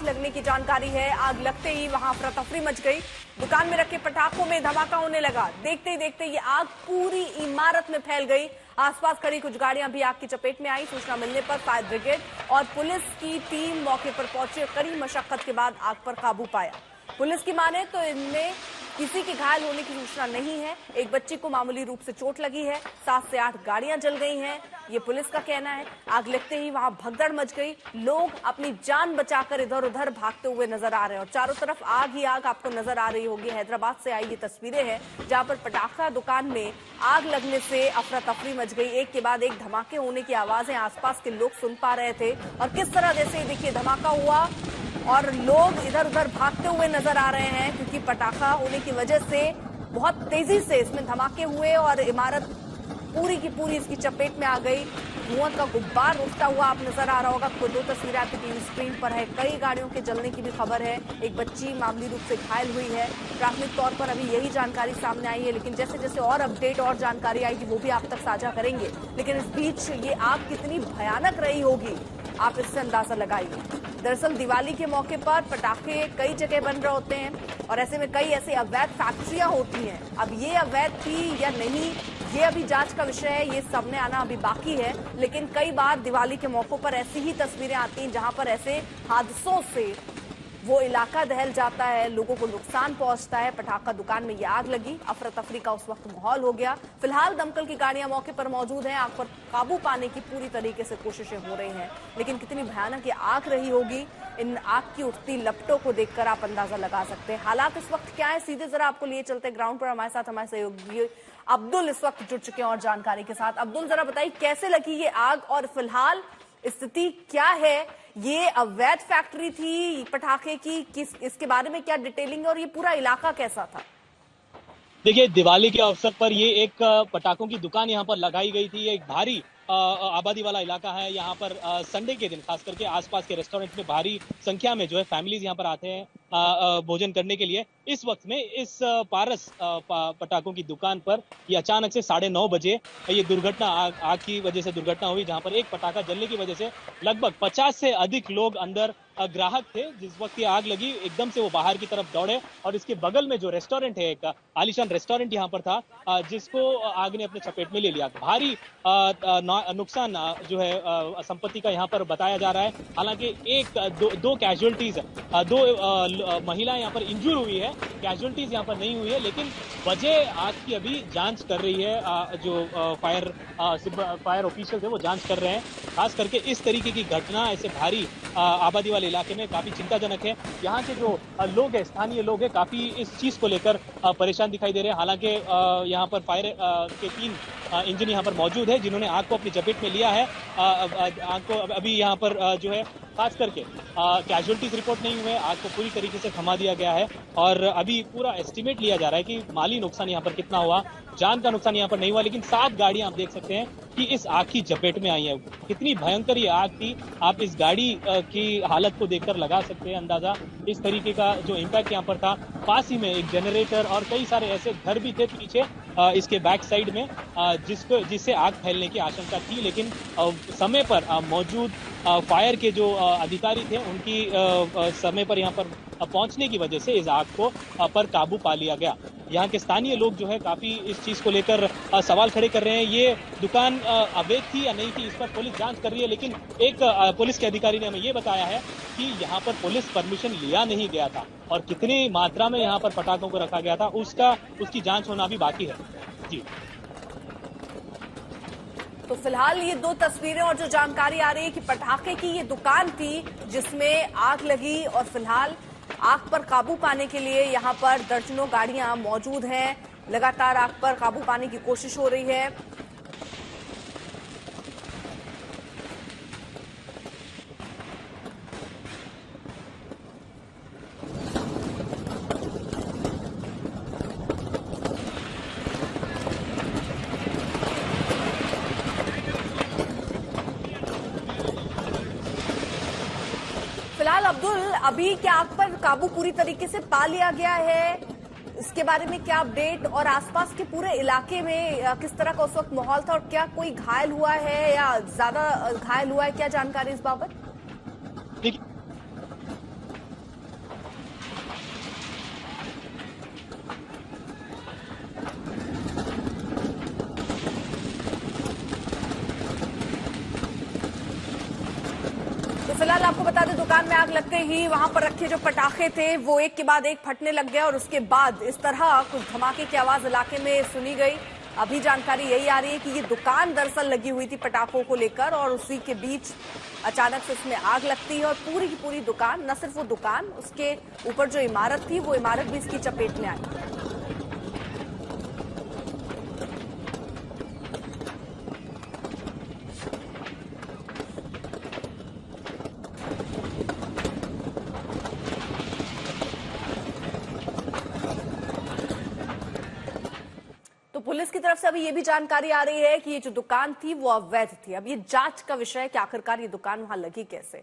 आग लगने की जानकारी है। आग लगते ही वहां अफरा तफरी मच गई। दुकान में रखे पटाखों में धमाका होने लगा। देखते ही देखते ये आग पूरी इमारत में फैल गई। आसपास खड़ी कुछ गाड़ियां भी आग की चपेट में आई। सूचना मिलने पर फायर ब्रिगेड और पुलिस की टीम मौके पर पहुंची। कड़ी मशक्कत के बाद आग पर काबू पाया। पुलिस की माने तो इनमें किसी के घायल होने की सूचना नहीं है। एक बच्ची को मामूली रूप से चोट लगी है। 7 से 8 गाड़ियां जल गई हैं, ये पुलिस का कहना है। आग लगते ही वहां भगदड़ मच गई। लोग अपनी जान बचाकर इधर उधर भागते हुए नजर आ रहे हैं और चारों तरफ आग ही आग आपको नजर आ रही होगी। हैदराबाद से आई ये तस्वीरें हैं जहां पर पटाखा दुकान में आग लगने से अफरा तफरी मच गई। एक के बाद एक धमाके होने की आवाजें आसपास के लोग सुन पा रहे थे और किस तरह जैसे देखिए धमाका हुआ और लोग इधर उधर भागते हुए नजर आ रहे हैं क्योंकि पटाखा होने की वजह से बहुत तेजी से इसमें धमाके हुए और इमारत पूरी की पूरी इसकी चपेट में आ गई। धुआं का गुब्बार उठता हुआ आप नजर आ रहा होगा। आपको 2 तस्वीरें आपकी टीवी स्क्रीन पर है। कई गाड़ियों के जलने की भी खबर है। एक बच्ची मामूली रूप से घायल हुई है। प्राथमिक तौर पर अभी यही जानकारी सामने आई है, लेकिन जैसे जैसे और अपडेट और जानकारी आएगी वो भी आप तक साझा करेंगे। लेकिन इस बीच ये आग कितनी भयानक रही होगी आप इससे अंदाजा लगाइए। दरअसल दिवाली के मौके पर पटाखे कई जगह बन रहे होते हैं और ऐसे में कई ऐसे अवैध फैक्ट्रियां होती हैं। अब ये अवैध थी या नहीं ये अभी जांच का विषय है, ये सामने आना अभी बाकी है। लेकिन कई बार दिवाली के मौकों पर ऐसी ही तस्वीरें आती हैं जहां पर ऐसे हादसों से वो इलाका दहल जाता है, लोगों को नुकसान पहुंचता है। पटाखा दुकान में ये आग लगी, अफरा तफरी का उस वक्त माहौल हो गया। फिलहाल दमकल की गाड़ियां मौके पर मौजूद हैं। आग पर काबू पाने की पूरी तरीके से कोशिशें हो रही हैं, लेकिन कितनी भयानक ये आग रही होगी इन आग की उठती लपटों को देखकर आप अंदाजा लगा सकते हैं। हालात इस वक्त क्या है, सीधे जरा आपको लिए चलते ग्राउंड पर। हमारे साथ हमारे सहयोगी अब्दुल इस वक्त जुड़ चुके हैं और जानकारी के साथ। अब्दुल जरा बताइए कैसे लगी ये आग और फिलहाल स्थिति क्या है? ये अवैध फैक्ट्री थी पटाखे की, किस इसके बारे में क्या डिटेलिंग है और ये पूरा इलाका कैसा था? देखिए, दिवाली के अवसर पर ये एक पटाखों की दुकान यहाँ पर लगाई गई थी। एक भारी आबादी वाला इलाका है। यहाँ पर संडे के दिन खास करके आसपास के रेस्टोरेंट में भारी संख्या में जो है फैमिलीज यहाँ पर आते हैं भोजन करने के लिए। इस वक्त में इस पारस पटाखों की दुकान पर ये अचानक से 9:30 बजे ये दुर्घटना आग की वजह से दुर्घटना हुई, जहाँ पर एक पटाखा जलने की वजह से लगभग 50 से अधिक लोग अंदर ग्राहक थे। जिस वक्त ये आग लगी एकदम से वो बाहर की तरफ दौड़े और इसके बगल में जो रेस्टोरेंट है, एक आलीशान रेस्टोरेंट यहाँ पर था, जिसको आग ने अपने चपेट में ले लिया। भारी नुकसान जो है संपत्ति का यहाँ पर बताया जा रहा है। हालांकि दो कैजुअलिटीज, 2 महिलाएं यहाँ पर इंजूर हुई है। कैजुअलिटीज यहाँ पर नहीं हुई है, लेकिन वजह आग की अभी जांच कर रही है। जो फायर ऑफिशियल है वो जांच कर रहे हैं। खास करके इस तरीके की घटना ऐसे भारी आबादी वाले इलाके में काफी चिंताजनक है। यहाँ के जो लोग हैं, स्थानीय लोग हैं, काफी इस चीज को लेकर परेशान दिखाई दे रहे हैं। हालांकि यहाँ पर फायर के 3 इंजन यहाँ पर मौजूद है जिन्होंने आग को अपनी चपेट में लिया है। आग को अभी यहाँ पर जो है खास करके कैजुअलिटीज रिपोर्ट नहीं हुए। आग को पूरी तरीके से थमा दिया गया है और अभी पूरा एस्टिमेट लिया जा रहा है कि माली नुकसान यहाँ पर कितना हुआ। जान का नुकसान यहाँ पर नहीं हुआ, लेकिन 7 गाड़ियां आप देख सकते हैं कि इस आग की चपेट में आई है। कितनी भयंकर ये आग थी, आप इस गाड़ी की हालत को देखकर लगा सकते हैं अंदाजा। इस तरीके का जो इम्पैक्ट यहाँ पर था। पास ही में एक जनरेटर और कई सारे ऐसे घर भी थे पीछे इसके बैक साइड में, जिससे आग फैलने की आशंका थी। लेकिन समय पर मौजूद फायर के जो अधिकारी थे उनकी समय पर यहाँ पर पहुंचने की वजह से इस आग को पर काबू पा लिया गया। यहाँ के स्थानीय लोग जो है काफी इस चीज को लेकर सवाल खड़े कर रहे हैं। ये दुकान अवैध थी या नहीं थी, इस पर पुलिस जांच कर रही है। लेकिन एक पुलिस के अधिकारी ने हमें ये बताया है कि यहाँ पर पुलिस परमिशन लिया नहीं गया था और कितनी मात्रा में यहाँ पर पटाखों को रखा गया था उसकी जांच होना भी बाकी है। जी, तो फिलहाल ये 2 तस्वीरें और जो जानकारी आ रही है कि पटाखे की ये दुकान थी जिसमें आग लगी और फिलहाल आग पर काबू पाने के लिए यहाँ पर दर्जनों गाड़ियां मौजूद हैं। लगातार आग पर काबू पाने की कोशिश हो रही है। फिलहाल अब्दुल, अभी क्या आग पर काबू पूरी तरीके से पा लिया गया है? इसके बारे में क्या अपडेट और आसपास के पूरे इलाके में किस तरह का उस वक्त माहौल था और क्या कोई घायल हुआ है या ज्यादा घायल हुआ है, क्या जानकारी इस बाबत? तो फिलहाल आपको बता दें, दुकान में आग लगते ही वहां पर रखे जो पटाखे थे वो एक के बाद एक फटने लग गए और उसके बाद इस तरह कुछ धमाके की आवाज इलाके में सुनी गई। अभी जानकारी यही आ रही है कि ये दुकान दरअसल लगी हुई थी पटाखों को लेकर और उसी के बीच अचानक से इसमें आग लगती है और पूरी की पूरी दुकान, न सिर्फ वो दुकान, उसके ऊपर जो इमारत थी वो इमारत भी इसकी चपेट में आई। तो पुलिस की तरफ से अभी ये भी जानकारी आ रही है कि ये जो दुकान थी वो अवैध थी। अब ये जांच का विषय है कि आखिरकार ये दुकान वहां लगी कैसे।